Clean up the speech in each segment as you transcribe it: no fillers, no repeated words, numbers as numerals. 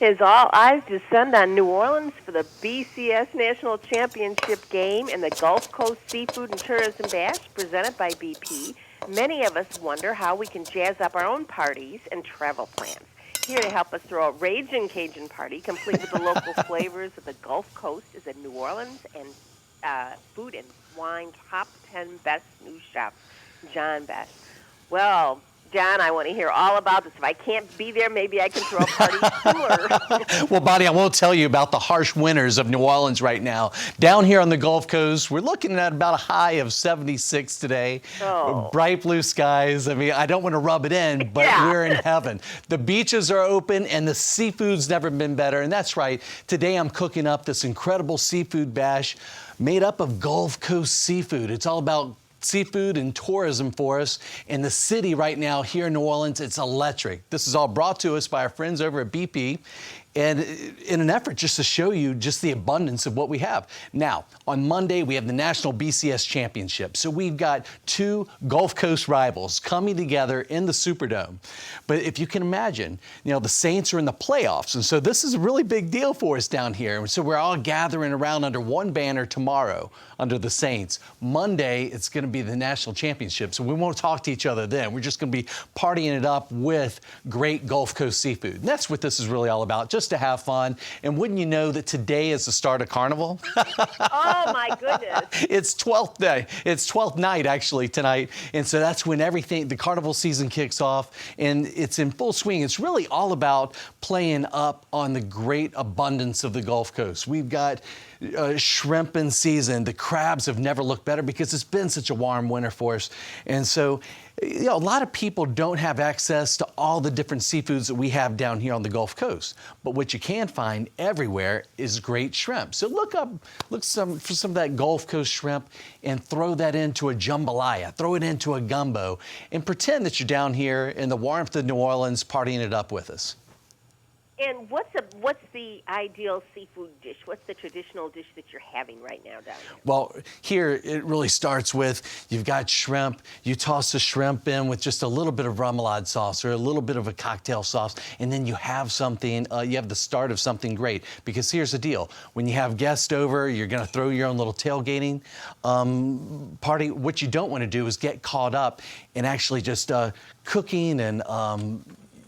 As all eyes descend on New Orleans for the BCS National Championship game and the Gulf Coast Seafood and Tourism Bash presented by BP, many of us wonder how we can jazz up our own parties and travel plans. Here to help us throw a raging Cajun party, complete with the local flavors of the Gulf Coast, is a New Orleans and food and wine top 10 best new chef, John Besh. Well, John, I want to hear all about this. If I can't be there, maybe I can throw a party similar. Well, Bonnie, I won't tell you about the harsh winters of New Orleans right now. Down here on the Gulf Coast, we're looking at about a high of 76 today. Oh. Bright blue skies. I mean, I don't want to rub it in, but we're in heaven. The beaches are open and the seafood's never been better. And that's right. Today I'm cooking up this incredible seafood bash made up of Gulf Coast seafood. It's all about seafood and tourism for us. In the city right now here in New Orleans, it's electric. This is all brought to us by our friends over at BP. And in an effort just to show you just the abundance of what we have. Now, on Monday, we have the National BCS Championship. So we've got two Gulf Coast rivals coming together in the Superdome. But if you can imagine, the Saints are in the playoffs. And so this is a really big deal for us down here. And so we're all gathering around under one banner tomorrow under the Saints. Monday, it's going to be the National Championship. So we won't talk to each other then. We're just going to be partying it up with great Gulf Coast seafood. And that's what this is really all about. Just to have fun. And wouldn't you know that today is the start of Carnival? Oh, my goodness. It's 12th day. It's 12th night, actually, tonight. And so that's when the Carnival season kicks off. And it's in full swing. It's really all about playing up on the great abundance of the Gulf Coast. We've got shrimp in season. The crabs have never looked better because it's been such a warm winter for us. And so a lot of people don't have access to all the different seafoods that we have down here on the Gulf Coast. But what you can find everywhere is great shrimp. So look for some of that Gulf Coast shrimp and throw that into a jambalaya, throw it into a gumbo, and pretend that you're down here in the warmth of New Orleans partying it up with us. And what's the ideal seafood dish? What's the traditional dish that you're having right now down here? Well, here it really starts with, you've got shrimp. You toss the shrimp in with just a little bit of remoulade sauce or a little bit of a cocktail sauce, and then you have something, you have the start of something great. Because here's the deal. When you have guests over, you're going to throw your own little tailgating party. What you don't want to do is get caught up in actually just cooking and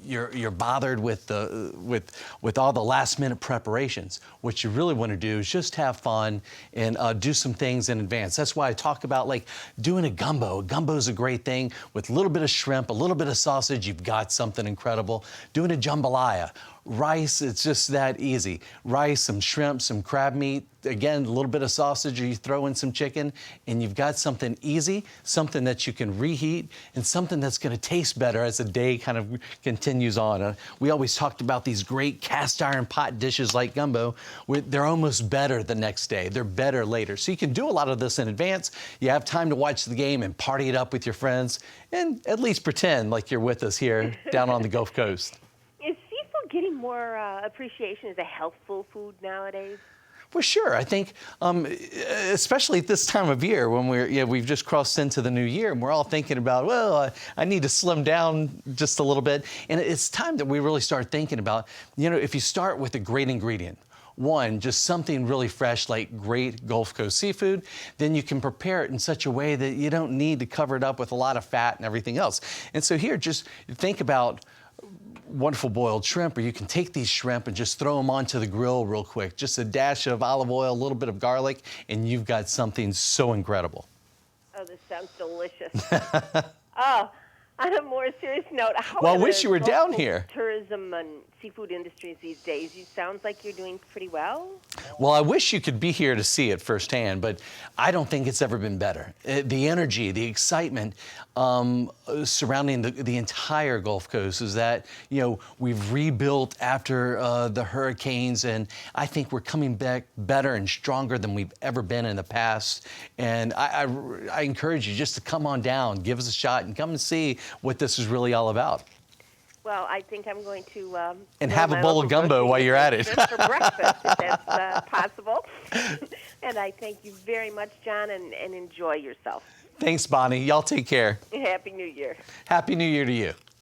you're bothered with all the last minute preparations. What you really want to do is just have fun and do some things in advance. That's why I talk about like doing a gumbo. A gumbo is a great thing with a little bit of shrimp, a little bit of sausage. You've got something incredible. Doing a jambalaya. Rice, it's just that easy. Rice, some shrimp, some crab meat, again, a little bit of sausage, or you throw in some chicken, and you've got something easy, something that you can reheat, and something that's going to taste better as the day kind of continues on. We always talked about these great cast iron pot dishes like gumbo. They're almost better the next day. They're better later. So you can do a lot of this in advance. You have time to watch the game and party it up with your friends, and at least pretend like you're with us here down on the Gulf Coast. Getting more appreciation as a healthful food nowadays? Well, sure. I think, especially at this time of year when we've just crossed into the new year and we're all thinking about, well, I need to slim down just a little bit. And it's time that we really start thinking about, if you start with a great ingredient, one, just something really fresh like great Gulf Coast seafood, then you can prepare it in such a way that you don't need to cover it up with a lot of fat and everything else. And so here, just think about wonderful boiled shrimp, or you can take these shrimp and just throw them onto the grill real quick. Just a dash of olive oil, a little bit of garlic, and you've got something so incredible. Oh, this sounds delicious. Oh, on a more serious note, I wish you were down here. Tourism and seafood industries these days, it sounds like you're doing pretty well. Well, I wish you could be here to see it firsthand, but I don't think it's ever been better. The energy, the excitement surrounding the entire Gulf Coast is that, we've rebuilt after the hurricanes, and I think we're coming back better and stronger than we've ever been in the past. And I encourage you just to come on down, give us a shot, and come and see what this is really all about. Well, I think I'm going to... and have a bowl of gumbo while you're at it. Just for breakfast, if that's possible. And I thank you very much, John, and enjoy yourself. Thanks, Bonnie. Y'all take care. Happy New Year. Happy New Year to you.